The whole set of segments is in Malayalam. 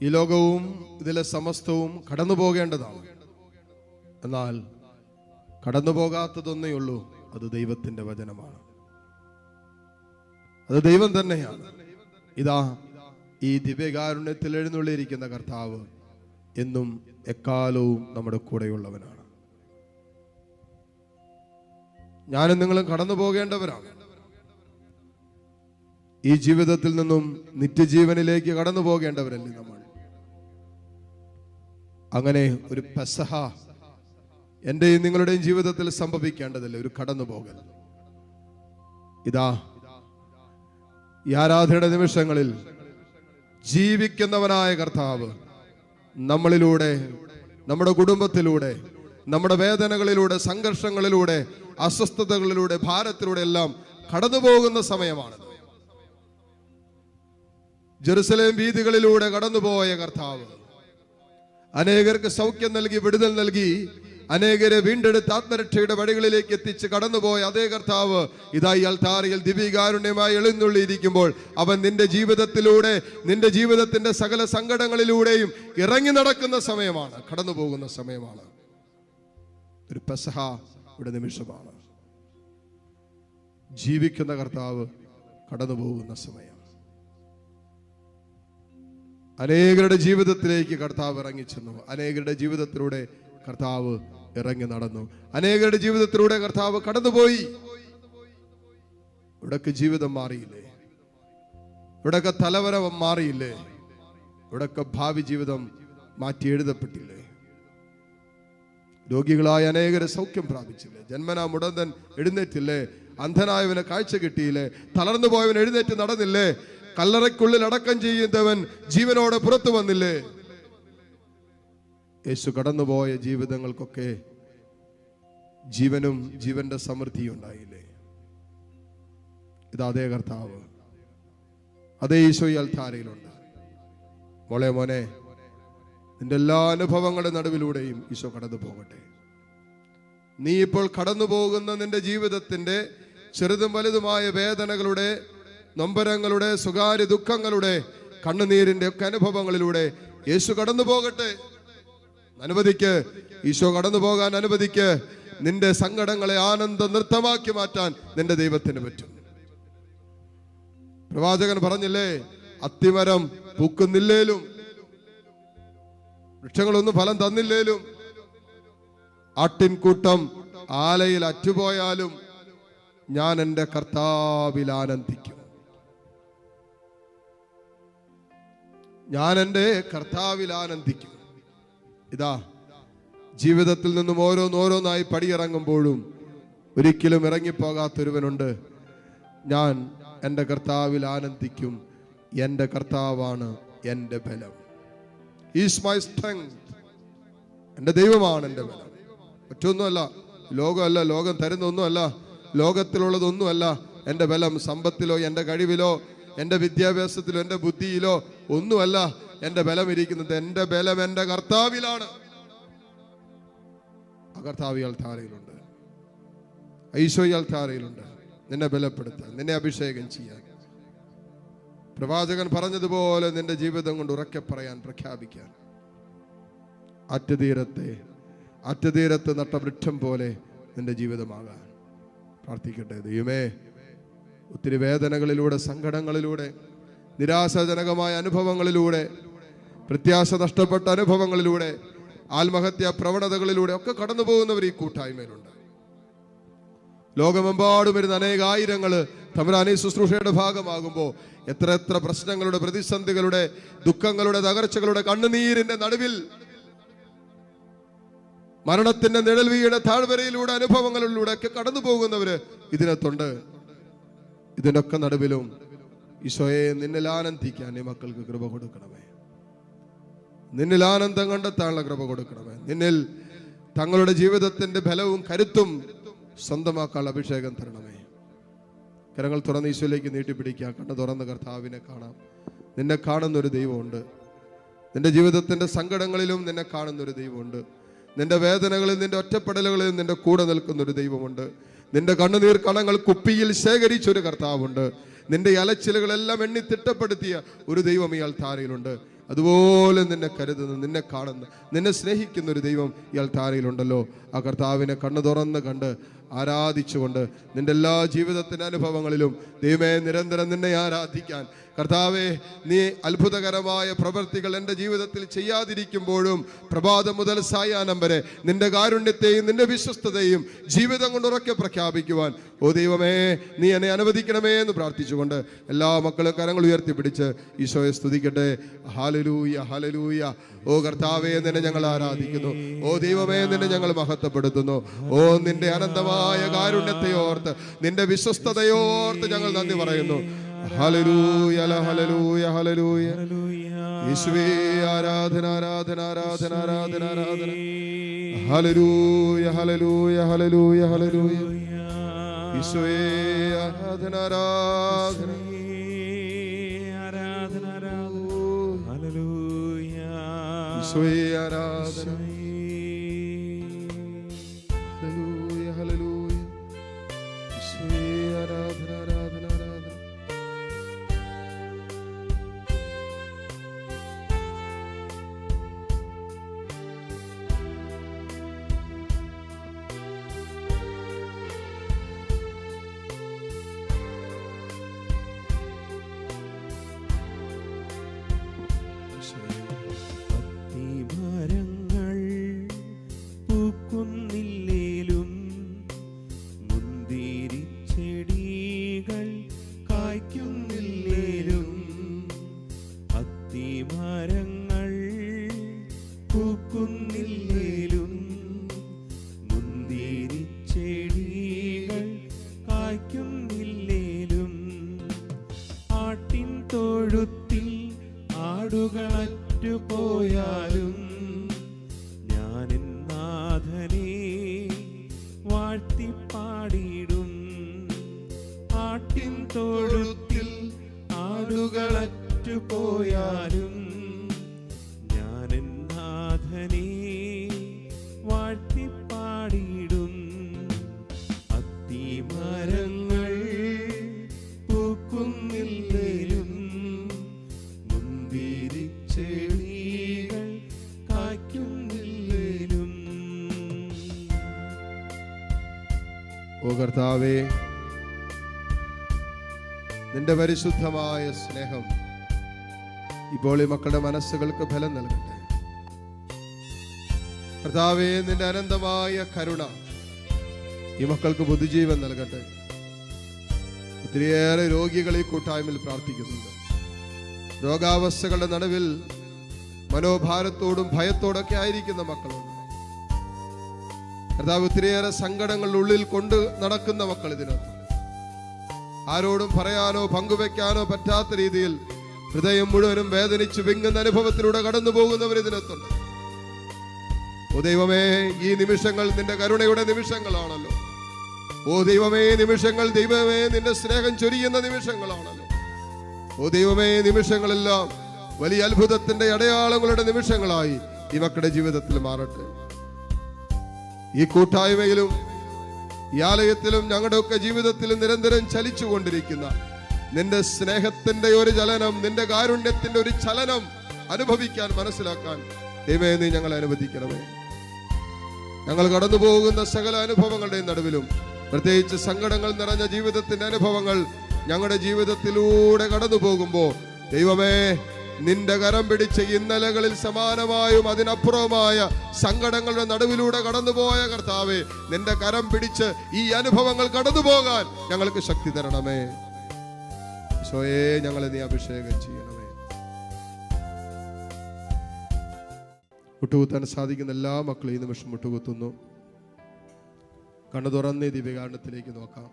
ഈ ലോകവും ഇതിലെ സമസ്തവും കടന്നു പോകേണ്ടതാണ്. എന്നാൽ കടന്നു പോകാത്തതൊന്നേ ഉള്ളൂ, അത് ദൈവത്തിന്റെ വചനമാണ്. അത് ദൈവം തന്നെയാണ്. ഇതാ ഈ ദിവ്യകാരുണ്യത്തിൽ എഴുന്നള്ളിയിരിക്കുന്ന കർത്താവ് എന്നും എക്കാലവും നമ്മുടെ കൂടെയുള്ളവനാണ്. ഞാനും നിങ്ങളും കടന്നു പോകേണ്ടവരാണ്. ഈ ജീവിതത്തിൽ നിന്നും നിത്യജീവനിലേക്ക് കടന്നു പോകേണ്ടവരല്ലേ നമ്മൾ. അങ്ങനെ ഒരു പെസഹ എന്റെയും നിങ്ങളുടെയും ജീവിതത്തിൽ സംഭവിക്കേണ്ടതല്ലേ, ഒരു കടന്നുപോകൽ. ഇതാ ഈ ആരാധനയുടെ നിമിഷങ്ങളിൽ ജീവിക്കുന്നവനായ കർത്താവ് നമ്മളിലൂടെ, നമ്മുടെ കുടുംബത്തിലൂടെ, നമ്മുടെ വേദനകളിലൂടെ, സംഘർഷങ്ങളിലൂടെ, അസ്വസ്ഥതകളിലൂടെ, ഭാരത്തിലൂടെ എല്ലാം കടന്നു പോകുന്ന സമയമാണ്. ജെറുസലേം വീഥികളിലൂടെ കടന്നുപോയ കർത്താവ് അനേകർക്ക് സൗഖ്യം നൽകി, വിടുതൽ നൽകി, അനേകരെ വീണ്ടെടുത്ത് ആത്മരക്ഷയുടെ വഴികളിലേക്ക് എത്തിച്ച് കടന്നുപോയ അതേ കർത്താവ് ഇതാ ഈ അൾത്താരയിൽ ദിവ്യകാരുണ്യമായി എഴുന്നള്ളിയിരിക്കുമ്പോൾ അവൻ നിന്റെ ജീവിതത്തിലൂടെ, നിന്റെ ജീവിതത്തിന്റെ സകല സങ്കടങ്ങളിലൂടെയും ഇറങ്ങി നടക്കുന്ന സമയമാണ്, കടന്നു പോകുന്ന സമയമാണ്. ഒരു പെസഹയുടെ നിമിഷമാണ്. ജീവിക്കുന്ന കർത്താവ് കടന്നു പോകുന്ന സമയം. അനേകരുടെ ജീവിതത്തിലേക്ക് കർത്താവ് ഇറങ്ങിച്ചെന്നു. അനേകരുടെ ജീവിതത്തിലൂടെ കർത്താവ് ഇറങ്ങി നടന്നു. അനേകരുടെ ജീവിതത്തിലൂടെ കർത്താവ് കടന്നുപോയി. ഇവിടൊക്കെ ജീവിതം മാറിയില്ലേ? ഇവിടൊക്കെ തലവര മാറിയില്ലേ? ഇവിടൊക്കെ ഭാവി ജീവിതം മാറ്റി എഴുതപ്പെട്ടില്ലേ? രോഗികളായ അനേകരെ സൗഖ്യം പ്രാപിച്ചില്ലേ? ജന്മനാ മുടന്തൻ എഴുന്നേറ്റില്ലേ? അന്ധനായവന് കാഴ്ച കിട്ടിയില്ലേ? തളർന്നു പോയവൻ എഴുന്നേറ്റ് നടന്നില്ലേ? കല്ലറയ്ക്കുള്ളിൽ അടക്കം ചെയ്യുന്നവൻ ജീവനോടെ പുറത്തു വന്നില്ലേ? യേശു കടന്നുപോയ ജീവിതങ്ങൾക്കൊക്കെ ജീവനും ജീവന്റെ സമൃദ്ധിയും ഉണ്ടായില്ലേ? ഇത് അതേ കർത്താവ്, അതേ ഈശോ ഈ അൾത്താരയിലുണ്ട്. മോനെ, നിന്റെ എല്ലാ അനുഭവങ്ങളുടെ നടുവിലൂടെയും ഈശോ കടന്നു പോകട്ടെ. നീ ഇപ്പോൾ കടന്നു പോകുന്ന നിന്റെ ജീവിതത്തിന്റെ ചെറുതും വലുതുമായ വേദനകളുടെ, നൊമ്പരങ്ങളുടെ, സ്വകാര്യ ദുഃഖങ്ങളുടെ, കണ്ണുനീരിന്റെ ഒക്കെ അനുഭവങ്ങളിലൂടെ യേശു കടന്നു പോകട്ടെ. അനുവദിക്ക്, ഈശോ കടന്നു പോകാൻ അനുവദിക്ക്. നിന്റെ സങ്കടങ്ങളെ ആനന്ദ നൃത്തമാക്കി മാറ്റാൻ നിന്റെ ദൈവത്തിന് പറ്റും. പ്രവാചകൻ പറഞ്ഞില്ലേ, അത്തിമരം പൂക്കുന്നില്ലേലും, വൃക്ഷങ്ങളൊന്നും ഫലം തന്നില്ലേലും, ആട്ടിൻകൂട്ടം ആലയിൽ അറ്റുപോയാലും ഞാൻ എൻ്റെ കർത്താവിൽ ആനന്ദിക്കും. ഞാൻ എൻ്റെ കർത്താവിൽ ആനന്ദിക്കും. ഇതാ ജീവിതത്തിൽ നിന്നും ഓരോന്നോരോന്നായി പടിയിറങ്ങുമ്പോഴും ഒരിക്കലും ഇറങ്ങിപ്പോകാത്തൊരുവനുണ്ട്. ഞാൻ എൻ്റെ കർത്താവിൽ ആനന്ദിക്കും. എൻ്റെ കർത്താവാണ് എൻ്റെ ബലം. Is my strength. എൻ്റെ ദൈവമാണ് എൻ്റെ ബലം. മറ്റൊന്നുമല്ല, ലോകമല്ല, ലോകം തരുന്ന ഒന്നുമല്ല, ലോകത്തിലുള്ളതൊന്നുമല്ല എൻ്റെ ബലം. സമ്പത്തിലോ, എൻ്റെ കഴിവിലോ, എൻ്റെ വിദ്യാഭ്യാസത്തിലോ, എൻ്റെ ബുദ്ധിയിലോ ഒന്നുമല്ല എൻ്റെ ബലം ഇരിക്കുന്നത്. എൻ്റെ ബലം എൻ്റെ കർത്താവിലാണ്. ആ കർത്താവ് ഈ അൾത്താരയിലുണ്ട്, ഈശോ ഈ അൾത്താരയിലുണ്ട്. നിന്നെ ബലപ്പെടുത്താൻ, നിന്നെ അഭിഷേകം ചെയ്യാൻ, പ്രവാചകൻ പറഞ്ഞതുപോലെ നിന്റെ ജീവിതം കൊണ്ട് ഉറക്കെ പറയാൻ, പ്രഖ്യാപിക്കാൻ. ആറ്റുതീരത്ത് നട്ട വൃക്ഷം പോലെ നിന്റെ ജീവിതമാകാൻ പ്രാർത്ഥിക്കട്ടെ. ദൈവമേ, ഒത്തിരി വേദനകളിലൂടെ, സങ്കടങ്ങളിലൂടെ, നിരാശാജനകമായ അനുഭവങ്ങളിലൂടെ, പ്രത്യാശ നഷ്ടപ്പെട്ട അനുഭവങ്ങളിലൂടെ, ആത്മഹത്യാ പ്രവണതകളിലൂടെ ഒക്കെ കടന്നു പോകുന്നവർ ഈ കൂട്ടായ്മയിലുണ്ട്. ലോകമെമ്പാടും വരുന്ന അനേകായിരങ്ങൾ തമ്പുരാനെ ശുശ്രൂഷയുടെ ഭാഗമാകുമ്പോൾ എത്ര പ്രശ്നങ്ങളുടെ, പ്രതിസന്ധികളുടെ, ദുഃഖങ്ങളുടെ, തകർച്ചകളുടെ, കണ്ണുനീരിന്റെ നടുവിൽ, മരണത്തിന്റെ നിഴൽ വീണ താഴ്വരയിലൂടെ, അനുഭവങ്ങളിലൂടെ ഒക്കെ കടന്നു പോകുന്നവര് ഇതിനകത്തുണ്ട്. ഇതിനൊക്കെ നടുവിലും ഈശോയെ നിന്നിൽ ആനന്ദിക്കാൻ ഈ മക്കൾക്ക് കൃപ കൊടുക്കണമേ. നിന്നിൽ ആനന്ദം കണ്ടെത്താനുള്ള കൃപ കൊടുക്കണമേ. നിന്നിൽ തങ്ങളുടെ ജീവിതത്തിന്റെ ബലവും കരുത്തും സ്വന്തമാക്കാനുള്ള അഭിഷേകം തരണമേ. കരങ്ങൾ തുറന്ന് ഈശോയിലേക്ക് നീട്ടിപ്പിടിക്കുക. കണ്ണ് തുറന്ന് കർത്താവിനെ കാണാം. നിന്നെ കാണുന്നൊരു ദൈവമുണ്ട്. നിന്റെ ജീവിതത്തിന്റെ സങ്കടങ്ങളിലും നിന്നെ കാണുന്നൊരു ദൈവമുണ്ട്. നിന്റെ വേദനകളിൽ, നിന്റെ ഒറ്റപ്പെടലുകളിൽ നിന്റെ കൂടെ നിൽക്കുന്നൊരു ദൈവമുണ്ട്. നിന്റെ കണ്ണുനീർ കണങ്ങൾ കുപ്പിയിൽ ശേഖരിച്ചൊരു കർത്താവുണ്ട്. നിന്റെ അലച്ചിലുകളെല്ലാം എണ്ണി തിട്ടപ്പെടുത്തിയ ഒരു ദൈവം ഈ അൾത്താരയിലുണ്ട്. അതുപോലെ നിന്നെ കരുതുന്ന, നിന്നെ കാണുന്ന, നിന്നെ സ്നേഹിക്കുന്ന ഒരു ദൈവം ഈ അൾത്താരയിലുണ്ടല്ലോ. ആ കർത്താവിനെ കണ്ണു തുറന്ന് കണ്ട് ആരാധിച്ചുകൊണ്ട് നിന്റെ എല്ലാ ജീവിതത്തിൻ്റെ അനുഭവങ്ങളിലും ദൈവമേ നിരന്തരം നിന്നെ ആരാധിക്കാൻ, കർത്താവെ നീ അത്ഭുതകരമായ പ്രവൃത്തികൾ എൻ്റെ ജീവിതത്തിൽ ചെയ്യാതിരിക്കുമ്പോഴും പ്രഭാതം മുതൽ സായാഹ്നം വരെ നിന്റെ കാരുണ്യത്തെയും നിന്റെ വിശ്വസ്തതയും ജീവിതം കൊണ്ട് ഉറക്കെ പ്രഖ്യാപിക്കുവാൻ ഓ ദൈവമേ നീ എന്നെ അനുവദിക്കണമേ എന്ന് പ്രാർത്ഥിച്ചുകൊണ്ട് എല്ലാ മക്കളും കരങ്ങൾ ഉയർത്തിപ്പിടിച്ച് ഈശോയെ സ്തുതിക്കട്ടെ. Hallelujah, hallelujah. ഓ കർത്താവേ നിന്നെ ഞങ്ങൾ ആരാധിക്കുന്നു. ഓ ദൈവമേ നിന്നെ ഞങ്ങൾ മഹത്വപ്പെടുത്തുന്നു. ഓ നിന്റെ അനന്തമായ കാരുണ്യത്തെ ഓർത്ത്, നിന്റെ വിശ്വസ്തതയോർത്ത് ഞങ്ങൾ നന്ദി പറയുന്നു. Hallelujah, hallelujah, hallelujah. യേശുവേ ആരാധന, ആരാധന, ആരാധന, ആരാധന, ആരാധന. Hallelujah, hallelujah, hallelujah, hallelujah. യേശുവേ ആരാധന, ആരാധന, ആരാധന, ആരാധന. ഹല്ലേലൂയ. യേശുവേ ആരാധന. Hallelujah, hallelujah. യേശുവേ ആരാധന, ആരാധന, ആരാധന. അത്തിമരങ്ങൾ പൂക്കുന്നില്ലേലും മുന്തിരിച്ചെടികൾ കായ്ക്കുന്നില്ലേലും, അത്തിമരങ്ങൾ പൂക്കുന്നില്ലേലും മുന്തിരിച്ചെടികൾ കായ്ക്കുന്നില്ലേലും, ആട്ടിൻ തൊഴുത്തിൽ ആടുകളറ്റുപോയാലും ഞാനെൻ നാഥനെ വാഴ്ത്തിപ്പാടിടും. ആട്ടിൻ തൊഴുത്തിൽ ആടുകളറ്റുപോയാലും ഞാനെൻ നാഥനെ വാഴ്ത്തിപ്പാടിടും. അത്തിമരങ്ങൾ പൂക്കുന്നില്ലേലും മുന്തിരിച്ചെടികൾ കായ്ക്കുന്നില്ലേലും. ഓ കർത്താവേ നിന്റെ പരിശുദ്ധമായ സ്നേഹം ഇപ്പോൾ ഈ മക്കളുടെ മനസ്സുകൾക്ക് ഫലം നൽകട്ടെ. കർത്താവേ നിന്റെ അനന്തമായ കരുണ ഈ മക്കൾക്ക് പുതുജീവൻ നൽകട്ടെ. ഒത്തിരിയേറെ രോഗികൾ ഈ കൂട്ടായ്മയിൽ പ്രാർത്ഥിക്കുന്നുണ്ട്. രോഗാവസ്ഥകളുടെ നടുവിൽ മനോഭാരത്തോടും ഭയത്തോടൊക്കെ ആയിരിക്കുന്ന മക്കളുണ്ട്. കർത്താവ് ഒത്തിരിയേറെ സങ്കടങ്ങളുടെ ഉള്ളിൽ കൊണ്ട് നടക്കുന്ന മക്കൾ ഇതിനകത്ത് ആരോടും പറയാനോ പങ്കുവെക്കാനോ പറ്റാത്ത രീതിയിൽ ഹൃദയം മുഴുവനും വേദനിച്ച് വിങ്ങുന്ന അനുഭവത്തിലൂടെ കടന്നു പോകുന്നവർ ഇതിനകത്തുണ്ട്. ഓ ദൈവമേ ഈ നിമിഷങ്ങൾ നിന്റെ കരുണയുടെ നിമിഷങ്ങളാണല്ലോ. ഓ ദൈവമേ നിമിഷങ്ങൾ ദൈവമേ നിന്റെ സ്നേഹം ചൊരിയുന്ന നിമിഷങ്ങളാണല്ലോ. ഓ ദൈവമേ നിമിഷങ്ങളെല്ലാം വലിയ അത്ഭുതത്തിന്റെ അടയാളങ്ങളുടെ നിമിഷങ്ങളായി ഈ മക്കളുടെ ജീവിതത്തിൽ മാറട്ടെ. ഈ കൂട്ടായ്മയിലും ഈ ആലയത്തിലും ഞങ്ങളുടെയൊക്കെ ജീവിതത്തിലും നിരന്തരം ചലിച്ചുകൊണ്ടിരിക്കുന്ന നിന്റെ സ്നേഹത്തിന്റെ ഒരു ചലനം, നിന്റെ കാരുണ്യത്തിന്റെ ഒരു ചലനം അനുഭവിക്കാൻ, മനസ്സിലാക്കാൻ ദൈവമേ നീ ഞങ്ങളെ അനുവദിക്കണമേ. ഞങ്ങൾ കടന്നു പോകുന്ന സകല അനുഭവങ്ങളുടെയും നടുവിലും, പ്രത്യേകിച്ച് സങ്കടങ്ങൾ നിറഞ്ഞ ജീവിതത്തിന്റെ അനുഭവങ്ങൾ ഞങ്ങളുടെ ജീവിതത്തിലൂടെ കടന്നു പോകുമ്പോൾ ദൈവമേ നിന്റെ കരം പിടിച്ച് ഇന്നലകളിൽ സമാനമായും അതിനപ്പുറവുമായ സങ്കടങ്ങളുടെ നടുവിലൂടെ കടന്നുപോയ കർത്താവേ, നിന്റെ കരം പിടിച്ച് ഈ അനുഭവങ്ങൾ കടന്നു പോകാൻ ഞങ്ങൾക്ക് ശക്തി തരണമേ. ഈശോയെ ഞങ്ങളെ നീ അഭിഷേകം ചെയ്യണമേ. മുട്ടുകുത്താൻ സാധിക്കുന്ന എല്ലാ മക്കളും ഈ നിമിഷം മുട്ടുകുത്തുന്നു. കണ്ണു തുറന്ന് ദിവ്യകാരണത്തിലേക്ക് നോക്കാം.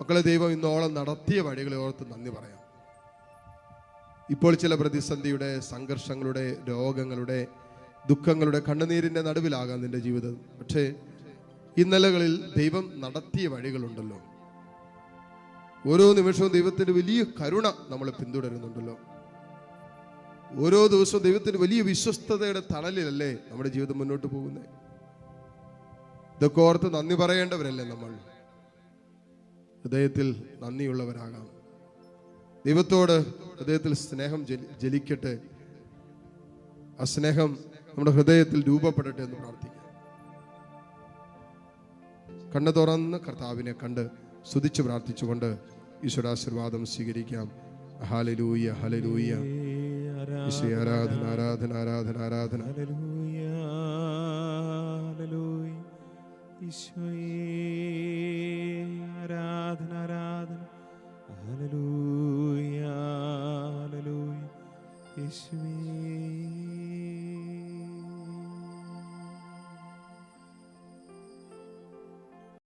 മക്കളെ, ദൈവം ഇന്നോളം നടത്തിയ വഴികളെ ഓർത്ത് നന്ദി പറയാം. ഇപ്പോൾ ചില പ്രതിസന്ധിയുടെ, സംഘർഷങ്ങളുടെ, രോഗങ്ങളുടെ, ദുഃഖങ്ങളുടെ, കണ്ണുനീരിന്റെ നടുവിലാകാം നിന്റെ ജീവിതം. പക്ഷേ ഇന്നലകളിൽ ദൈവം നടത്തിയ വഴികളുണ്ടല്ലോ. ഓരോ നിമിഷവും ദൈവത്തിന്റെ വലിയ കരുണ നമ്മളെ പിന്തുടരുന്നുണ്ടല്ലോ. ഓരോ ദിവസവും ദൈവത്തിന്റെ വലിയ വിശ്വസ്തതയുടെ തണലിലല്ലേ നമ്മുടെ ജീവിതം മുന്നോട്ട് പോകുന്നത്. ഇതൊക്കെ ഓർത്ത് നന്ദി പറയേണ്ടവരല്ലേ നമ്മൾ. ഹൃദയത്തിൽ നന്ദിയുള്ളവരാകാം. ദൈവത്തോട് ഹൃദയത്തിൽ സ്നേഹം ജലിക്കട്ടെ. ആ സ്നേഹം നമ്മുടെ ഹൃദയത്തിൽ രൂപപ്പെടട്ടെ എന്ന് പ്രാർത്ഥിക്കാം. കണ്ണ് തുറന്ന് കർത്താവിനെ കണ്ട് സ്തുതിച്ച് പ്രാർത്ഥിച്ചുകൊണ്ട് ഈശ്വരാശീർവാദം സ്വീകരിക്കാം. Hallelujah, hallelujah. ഈശോയെ ആരാധന, ആരാധന, ആരാധന, ആരാധന. Hallelujah, hallelujah. ഈശോയേ ആരാധന, ആരാധന. Hallelujah, hallelujah. യേശുവേ